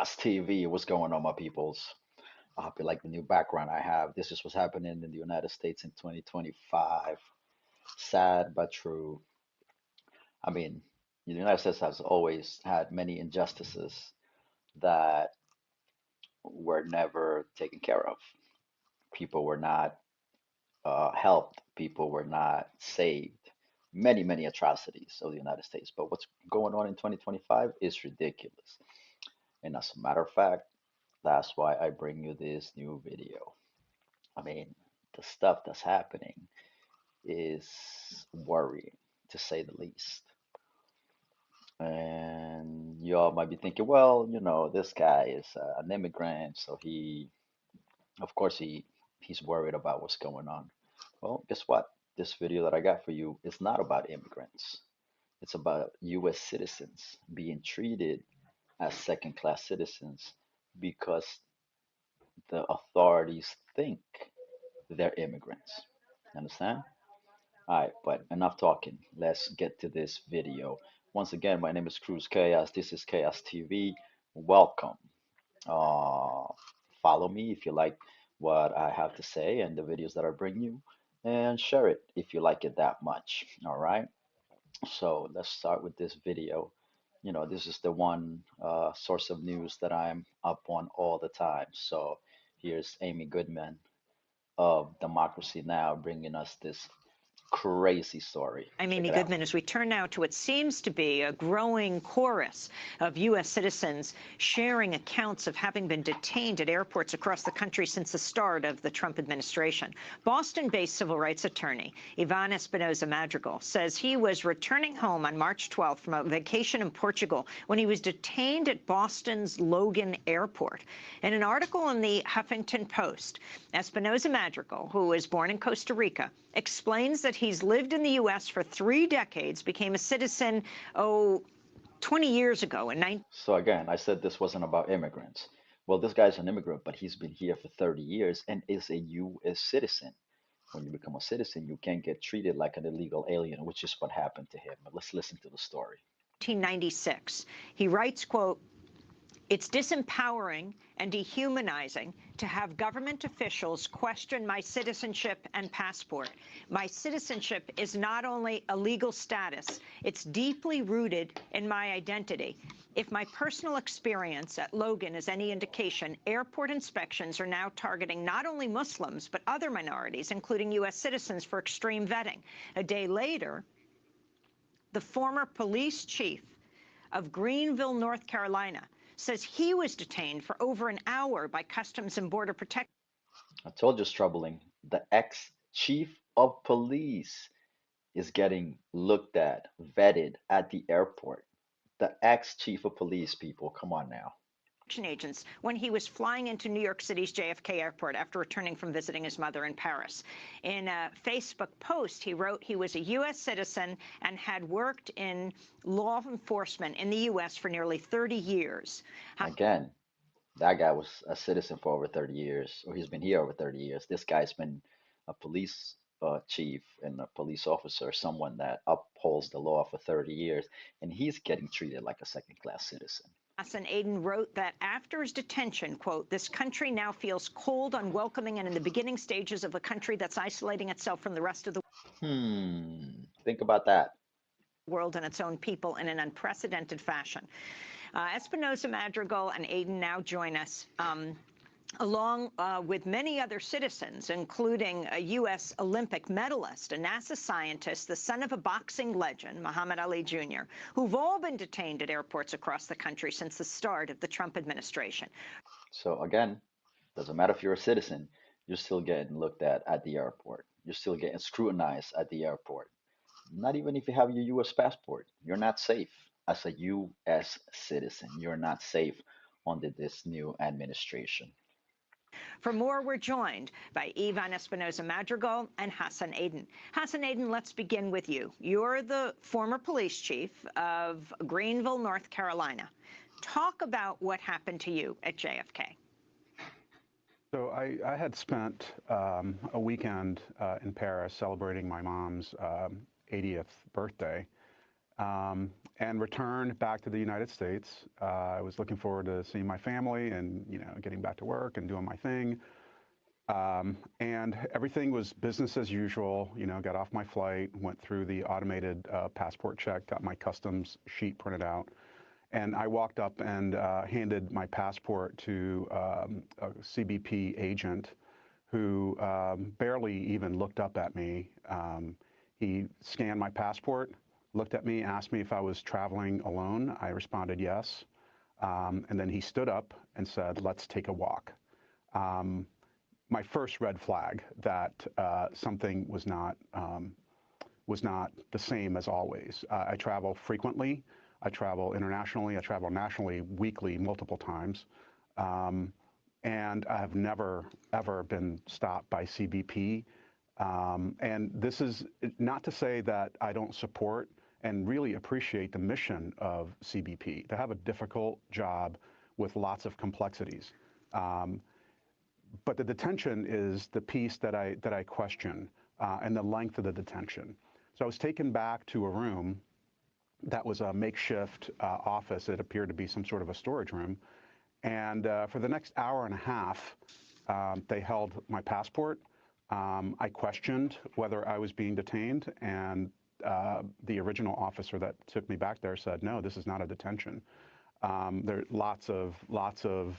KHAOZ TV. What's going on, my peoples? I hope you like the new background I have. This is what's happening in the United States in 2025. Sad but true. I mean, the United States has always had many injustices that were never taken care of. People were not helped, people were not saved. Many, many atrocities of the United States. But what's going on in 2025 is ridiculous. And as a matter of fact, that's why I bring you this new video. I mean, the stuff that's happening is worrying, to say the least. And you all might be thinking, well, this guy is an immigrant, so of course, he's worried about what's going on. Well, guess what? This video that I got for you is not about immigrants. It's about U.S. citizens being treated as second-class citizens because the authorities think they're immigrants. Understand? All right, but enough talking. Let's get to this video. Once again, my name is Cruz Chaos. This is Chaos TV. Welcome. Uh, Follow me if you like what I have to say and the videos that I bring you, and share it if you like it that much. All right. So let's start with this video. This is the one source of news that I'm up on all the time. So here's Amy Goodman of Democracy Now! Bringing us this crazy story. I'm Check Amy it out. Goodman. As we turn now to what seems to be a growing chorus of U.S. citizens sharing accounts of having been detained at airports across the country since the start of the Trump administration. Boston-based civil rights attorney Ivan Espinoza Madrigal says he was returning home on March 12th from a vacation in Portugal when he was detained at Boston's Logan Airport. In an article in the Huffington Post, Espinoza Madrigal, who was born in Costa Rica, explains that he's lived in the U.S. for 3 decades, became a citizen, 20 years ago in 19. So again, I said this wasn't about immigrants. Well, this guy's an immigrant, but he's been here for 30 years and is a U.S. citizen. When you become a citizen, you can't get treated like an illegal alien, which is what happened to him. But let's listen to the story. 1996. He writes, quote, "It's disempowering and dehumanizing to have government officials question my citizenship and passport. My citizenship is not only a legal status, it's deeply rooted in my identity. If my personal experience at Logan is any indication, airport inspections are now targeting not only Muslims, but other minorities, including U.S. citizens, for extreme vetting." A day later, the former police chief of Greenville, North Carolina, says he was detained for over an hour by Customs and Border Protection. I told you it's troubling. The ex-chief of police is getting looked at, vetted at the airport. The ex-chief of police, people, come on now. Agents when he was flying into New York City's JFK airport after returning from visiting his mother in Paris. In a Facebook post, he wrote he was a U.S. citizen and had worked in law enforcement in the U.S. for nearly 30 years. Again, that guy was a citizen for over 30 years, or he's been here over 30 years. This guy's been a police chief and a police officer, someone that upholds the law for 30 years, and he's getting treated like a second-class citizen. Hassan Aden wrote that after his detention, quote, "This country now feels cold, unwelcoming, and in the beginning stages of a country that's isolating itself from the rest of the Think about that. world and its own people in an unprecedented fashion." Espinoza Madrigal and Aden now join us, along with many other citizens, including a U.S. Olympic medalist, a NASA scientist, the son of a boxing legend, Muhammad Ali Jr., who've all been detained at airports across the country since the start of the Trump administration. So again, doesn't matter if you're a citizen, you're still getting looked at the airport. You're still getting scrutinized at the airport. Not even if you have your U.S. passport, you're not safe as a U.S. citizen. You're not safe under this new administration. For more, we're joined by Ivan Espinoza Madrigal and Hassan Aden. Hassan Aden, let's begin with you. You're the former police chief of Greenville, North Carolina. Talk about what happened to you at JFK. So I had spent a weekend in Paris celebrating my mom's 80th birthday. and returned back to the United States. I was looking forward to seeing my family and, getting back to work and doing my thing. And everything was business as usual. Got off my flight, went through the automated passport check, got my customs sheet printed out, and I walked up and handed my passport to a CBP agent who barely even looked up at me. He scanned my passport, looked at me, asked me if I was traveling alone. I responded yes. And then he stood up and said, "Let's take a walk." My first red flag that something was not the same as always. I travel frequently. I travel internationally. I travel nationally, weekly, multiple times. And I have never, ever been stopped by CBP. And this is not to say that I don't support and really appreciate the mission of CBP. They have a difficult job with lots of complexities. But the detention is the piece that I question, and the length of the detention. So I was taken back to a room that was a makeshift office. It appeared to be some sort of a storage room. And for the next hour and a half, they held my passport. I questioned whether I was being detained, and the original officer that took me back there said, "No, this is not a detention." There are lots of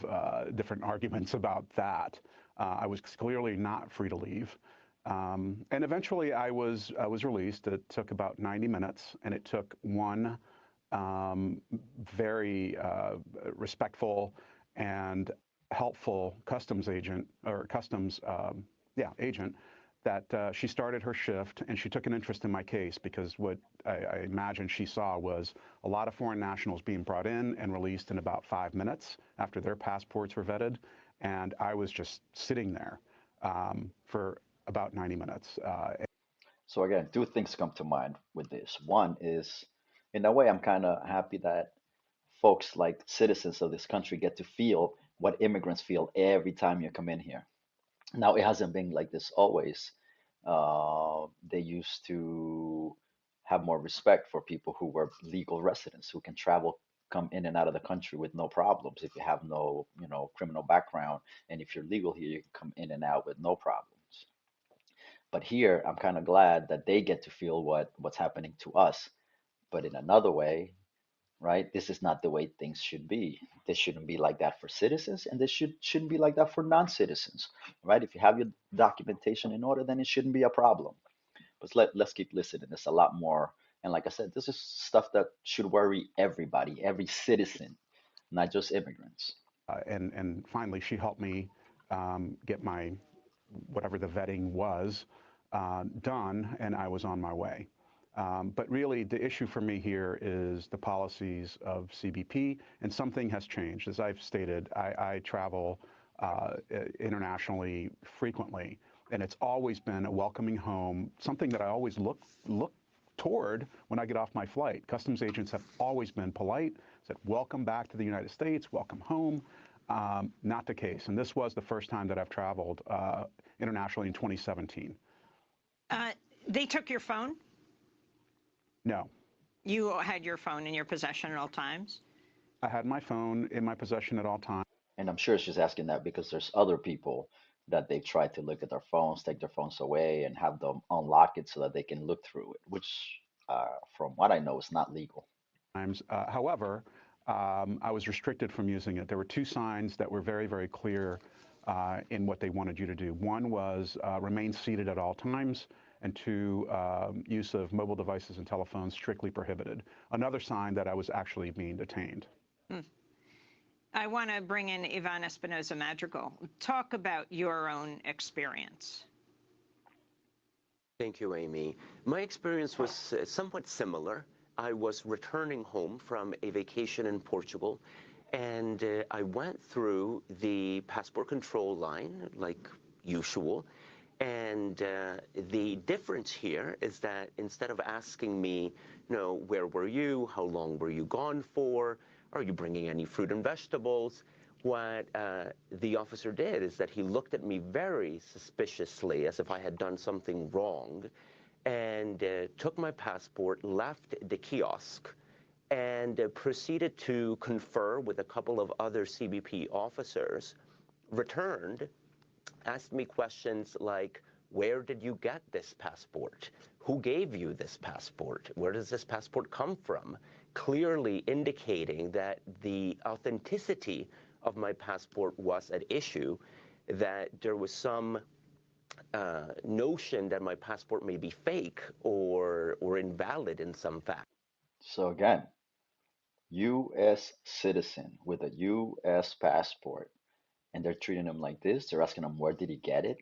different arguments about that. I was clearly not free to leave. And eventually I was released. It took about 90 minutes, and it took one very respectful and helpful customs agent, or customs agent, that she started her shift, and she took an interest in my case, because what I imagine she saw was a lot of foreign nationals being brought in and released in about 5 minutes after their passports were vetted, and I was just sitting there for about 90 minutes. So again, two things come to mind with this. One is, in a way, I'm kind of happy that folks like citizens of this country get to feel what immigrants feel every time you come in here. Now, it hasn't been like this always. They used to have more respect for people who were legal residents, who can travel, come in and out of the country with no problems. If you have no, criminal background, and if you're legal here, you can come in and out with no problems. But here, I'm kind of glad that they get to feel what's happening to us. But in another way, right? This is not the way things should be. This shouldn't be like that for citizens, and this shouldn't be like that for non-citizens, right? If you have your documentation in order, then it shouldn't be a problem. But let's keep listening. There's a lot more, and like I said, this is stuff that should worry everybody, every citizen, not just immigrants. And finally, she helped me get my, whatever the vetting was, done, and I was on my way. But really, the issue for me here is the policies of CBP, and something has changed. As I've stated, I travel internationally frequently, and it's always been a welcoming home, something that I always look toward when I get off my flight. Customs agents have always been polite, said, "Welcome back to the United States, welcome home." Not the case, and this was the first time that I've traveled internationally in 2017. They took your phone? No. You had your phone in your possession at all times? I had my phone in my possession at all times. And I'm sure she's asking that because there's other people that they've tried to look at their phones, take their phones away, and have them unlock it so that they can look through it, which, from what I know, is not legal. However, I was restricted from using it. There were two signs that were very, very clear in what they wanted you to do. One was remain seated at all times, and two, use of mobile devices and telephones strictly prohibited. Another sign that I was actually being detained. I want to bring in Ivan Espinosa-Madrigal. Talk about your own experience. Thank you, Amy. My experience was somewhat similar. I was returning home from a vacation in Portugal, and I went through the passport control line like usual. And the difference here is that instead of asking me, where were you? How long were you gone for? Are you bringing any fruit and vegetables? What the officer did is that he looked at me very suspiciously, as if I had done something wrong, and took my passport, left the kiosk, and proceeded to confer with a couple of other CBP officers, returned, asked me questions like, where did you get this passport? Who gave you this passport? Where does this passport come from? Clearly indicating that the authenticity of my passport was at issue, that there was some notion that my passport may be fake or invalid in some fact. So again, U.S. citizen with a U.S. passport, and they're treating him like this. They're asking him where did he get it.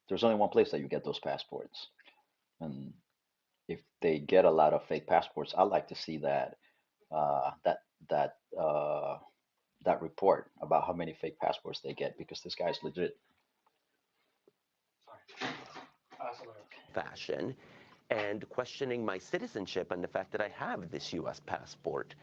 There's only one place that you get those passports, and if they get a lot of fake passports, I'd like to see uh, that that uh, that report about how many fake passports they get because this guy's legit. Fashion, and questioning my citizenship and the fact that I have this U.S. passport.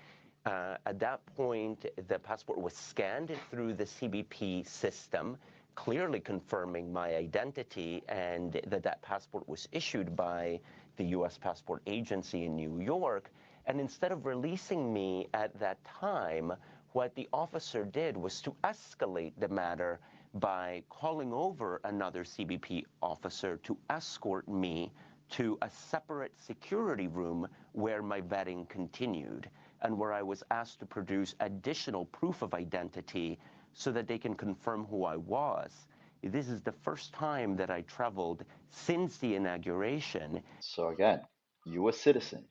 At that point, the passport was scanned through the CBP system, clearly confirming my identity and that that passport was issued by the U.S. Passport Agency in New York. And instead of releasing me at that time, what the officer did was to escalate the matter by calling over another CBP officer to escort me to a separate security room where my vetting continued and where I was asked to produce additional proof of identity so that they can confirm who I was. This is the first time that I traveled since the inauguration. So again, U.S. citizen.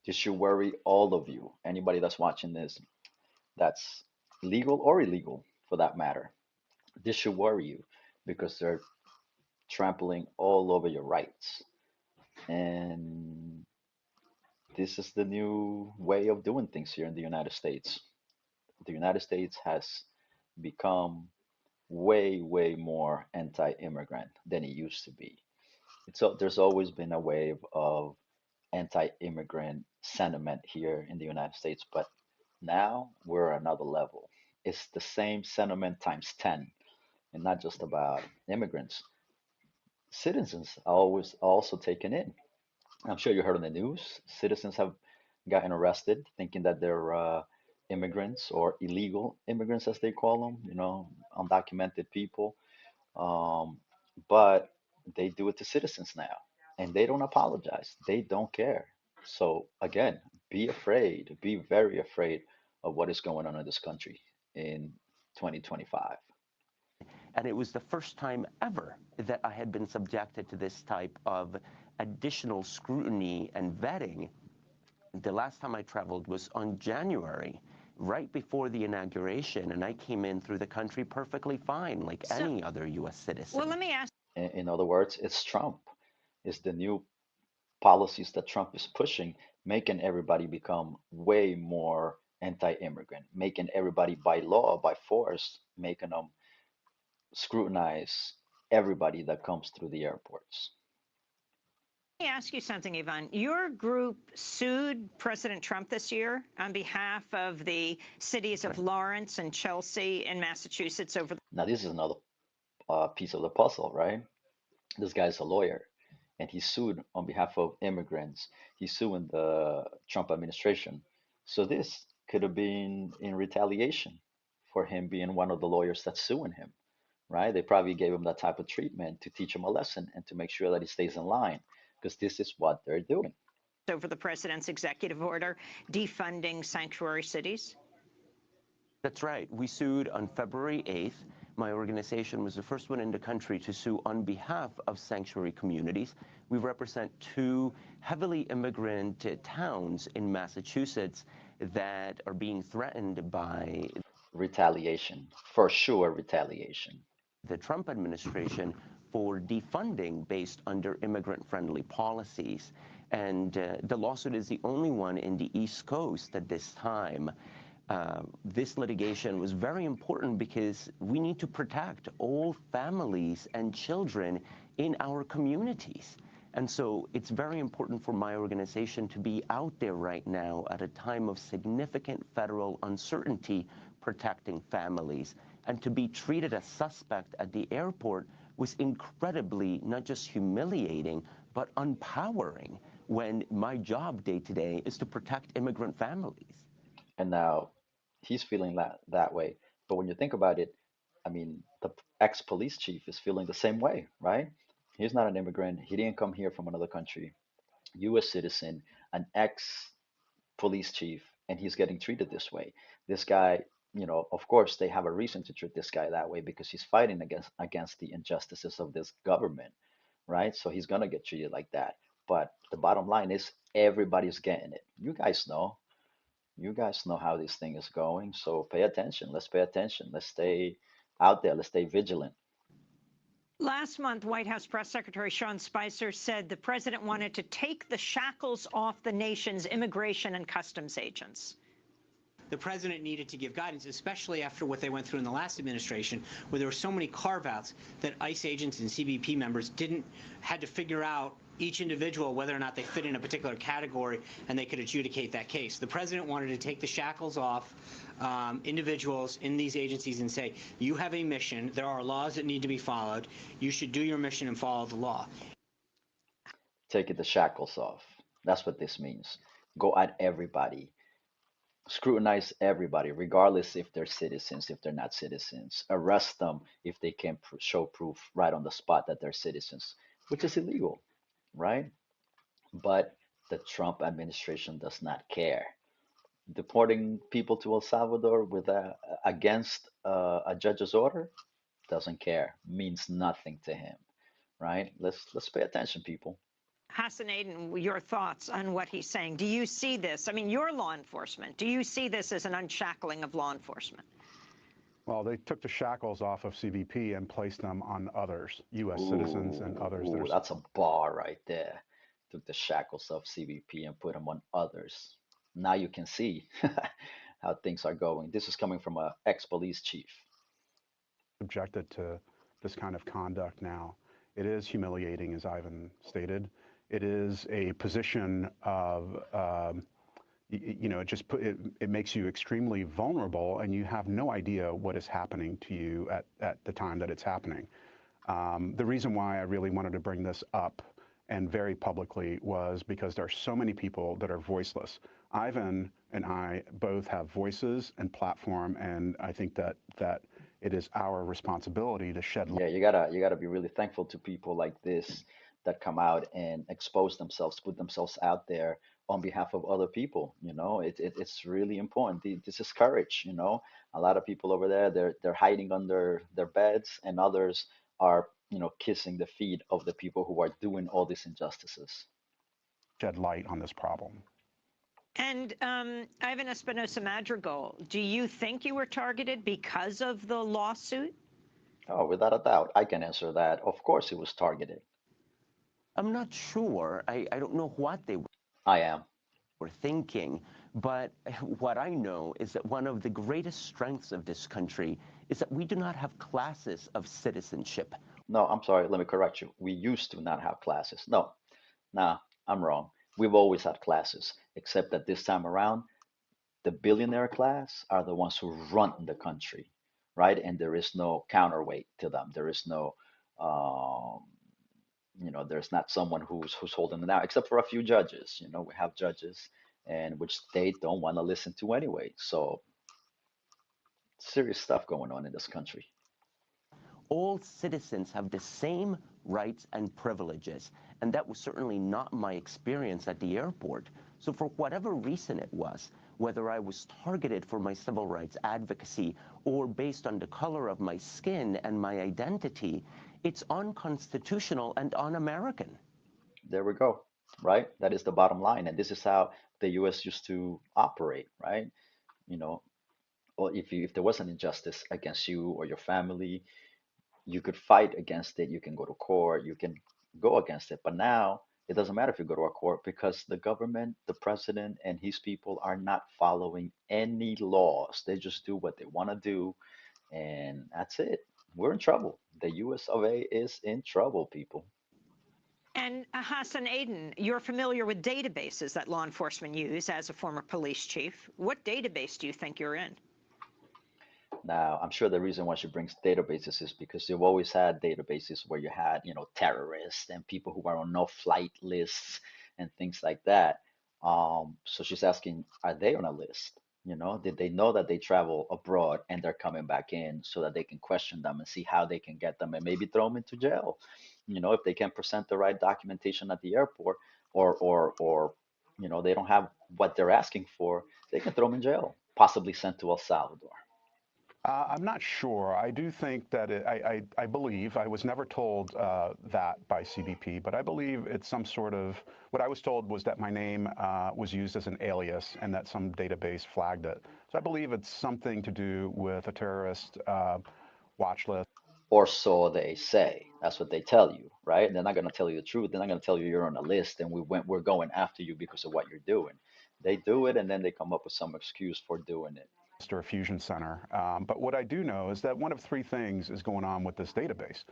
This should worry all of you. Anybody that's watching this, that's legal or illegal for that matter. This should worry you because they're trampling all over your rights. And this is the new way of doing things here in the United States. The United States has become way, way more anti-immigrant than it used to be. There's always been a wave of anti-immigrant sentiment here in the United States, but now we're another level. It's the same sentiment times 10, and not just about immigrants. Citizens are always also taken in. I'm sure you heard on the news, citizens have gotten arrested thinking that they're immigrants or illegal immigrants, as they call them, undocumented people. Um, but they do it to citizens now, and they don't apologize. They don't care. So again, be afraid, be very afraid of what is going on in this country in 2025. And it was the first time ever that I had been subjected to this type of additional scrutiny and vetting. The last time I traveled was on January, right before the inauguration, and I came in through the country perfectly fine, like any other U.S. citizen. Well, let me ask. In other words, it's Trump. It's the new policies that Trump is pushing, making everybody become way more anti-immigrant, making everybody by law, by force, making them scrutinize everybody that comes through the airports. Let me ask you something, Ivan. Your group sued President Trump this year on behalf of the cities of Lawrence and Chelsea in Massachusetts over. Now, this is another piece of the puzzle, right? This guy's a lawyer, and he sued on behalf of immigrants. He's suing the Trump administration. So this could have been in retaliation for him being one of the lawyers that's suing him, right? They probably gave him that type of treatment to teach him a lesson and to make sure that he stays in line, because this is what they're doing. Over the president's executive order defunding sanctuary cities? That's right. We sued on February 8th. My organization was the first one in the country to sue on behalf of sanctuary communities. We represent two heavily immigrant towns in Massachusetts that are being threatened by Retaliation, for sure, retaliation. the Trump administration for defunding based under immigrant-friendly policies. And the lawsuit is the only one in the East Coast at this time. This litigation was very important because we need to protect all families and children in our communities. And so it's very important for my organization to be out there right now at a time of significant federal uncertainty protecting families. And to be treated as suspect at the airport was incredibly not just humiliating, but empowering when my job day to day is to protect immigrant families. And now he's feeling that way. But when you think about it, I mean, the ex-police chief is feeling the same way, right? He's not an immigrant. He didn't come here from another country. U.S. citizen, an ex-police chief, and he's getting treated this way. This guy, of course, they have a reason to treat this guy that way because he's fighting against the injustices of this government, right? So he's gonna get treated like that. But the bottom line is everybody's getting it. You guys know. You guys know how this thing is going, so pay attention. Let's pay attention. Let's stay out there. Let's stay vigilant. Last month, White House Press Secretary Sean Spicer said the president wanted to take the shackles off the nation's immigration and customs agents. The president needed to give guidance, especially after what they went through in the last administration, where there were so many carve-outs that ICE agents and CBP members had to figure out each individual whether or not they fit in a particular category, and they could adjudicate that case. The president wanted to take the shackles off individuals in these agencies and say, you have a mission, there are laws that need to be followed, you should do your mission and follow the law. Taking the shackles off. That's what this means. Go at everybody. Scrutinize everybody, regardless if they're citizens, if they're not citizens. Arrest them if they can't show proof right on the spot that they're citizens, which is illegal, right? But the Trump administration does not care. Deporting people to El Salvador against a judge's order doesn't care, means nothing to him, right? Let's pay attention, people. Hassan Aden, your thoughts on what he's saying. Do you see this? I mean, you're law enforcement. Do you see this as an unshackling of law enforcement? Well, they took the shackles off of CBP and placed them on others, U.S. citizens and others. Ooh, that's a bar right there. Took the shackles off CBP and put them on others. Now you can see how things are going. This is coming from an ex-police chief. Subjected to this kind of conduct now. It is humiliating, as Ivan stated. It is a position of, it makes you extremely vulnerable, and you have no idea what is happening to you at the time that it's happening. The reason why I really wanted to bring this up and very publicly was because there are so many people that are voiceless. Ivan and I both have voices and platform, and I think that it is our responsibility to shed light. Yeah, you gotta be really thankful to people like this that come out and expose themselves, put themselves out there on behalf of other people. It's really important. This is courage. A lot of people over there, they're hiding under their beds, and others are kissing the feet of the people who are doing all these injustices. Shed light on this problem. And Ivan Espinosa Madrigal, do you think you were targeted because of the lawsuit? Oh, without a doubt, I can answer that. Of course, he was targeted. I'm not sure. I don't know what they I am. were thinking, but what I know is that one of the greatest strengths of this country is that we do not have classes of citizenship. No, I'm sorry. Let me correct you. We used to not have classes. No, nah, I'm wrong. We've always had classes, except that this time around, the billionaire class are the ones who run the country, right? And there is no counterweight to them. There is no, there's not someone who's holding it out, except for a few judges. We have judges, and which they don't want to listen to anyway. So serious stuff going on in this country. All citizens have the same rights and privileges, and that was certainly not my experience at the airport. So for whatever reason it was, whether I was targeted for my civil rights advocacy or based on the color of my skin and my identity, it's unconstitutional and un-American. There we go, right? That is the bottom line. And this is how the US used to operate, right? Well, if there was an injustice against you or your family, you could fight against it. You can go to court. You can go against it. But now it doesn't matter if you go to a court because the government, the president, and his people are not following any laws. They just do what they want to do, and that's it. We're in trouble. The US of A is in trouble, people. And Hassan Aden, you're familiar with databases that law enforcement use as a former police chief. What database do you think you're in? Now, I'm sure the reason why she brings databases is because they've always had databases where you had, terrorists and people who are on no-flight lists and things like that. So she's asking, are they on a list? Did they know that they travel abroad and they're coming back in so that they can question them and see how they can get them and maybe throw them into jail? If they can present the right documentation at the airport, or they don't have what they're asking for, they can throw them in jail, possibly sent to El Salvador. I'm not sure. I do think that I believe, I was never told that by CBP, but I believe it's some sort of, what I was told was that my name was used as an alias and that some database flagged it. So I believe it's something to do with a terrorist watch list. Or so they say. That's what they tell you, right? They're not going to tell you the truth. They're not going to tell you you're on a list and we're going after you because of what you're doing. They do it and then they come up with some excuse for doing it. Or a fusion center. But what I do know is that one of three things is going on with this database.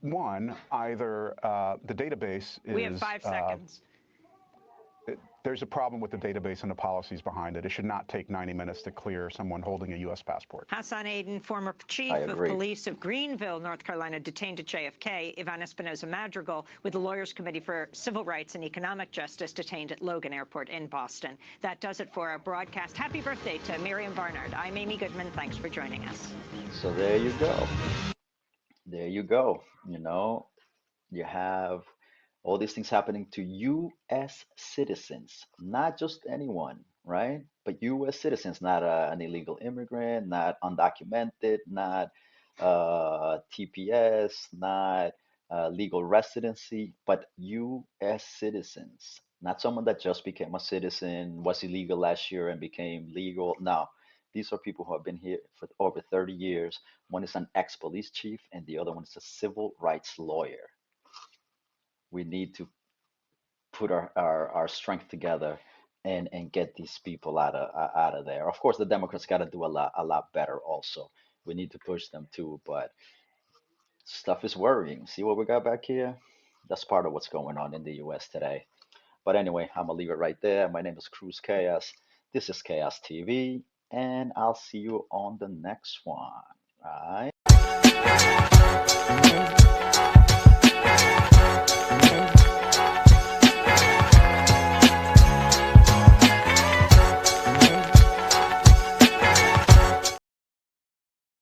One, either the database is... We have 5 seconds. There's a problem with the database and the policies behind it. It should not take 90 minutes to clear someone holding a U.S. passport. Hassan Aden, former chief of police of Greenville, North Carolina, detained at JFK. Ivana Espinosa Madrigal with the Lawyers Committee for Civil Rights and Economic Justice, detained at Logan Airport in Boston. That does it for our broadcast. Happy birthday to Miriam Barnard. I'm Amy Goodman. Thanks for joining us. So there you go. There you go. You have all these things happening to U.S. citizens, not just anyone, right? But U.S. citizens, not an illegal immigrant, not undocumented, not TPS, not legal residency, but U.S. citizens. Not someone that just became a citizen, was illegal last year and became legal. No, these are people who have been here for over 30 years. One is an ex-police chief, and the other one is a civil rights lawyer. We need to put our strength together and get these people out of there. Of course, the Democrats got to do a lot better also. We need to push them too, but stuff is worrying. See what we got back here? That's part of what's going on in the US today. But anyway, I'm gonna leave it right there. My name is Cruz KHAOZ. This is KHAOZ TV, and I'll see you on the next one. All right.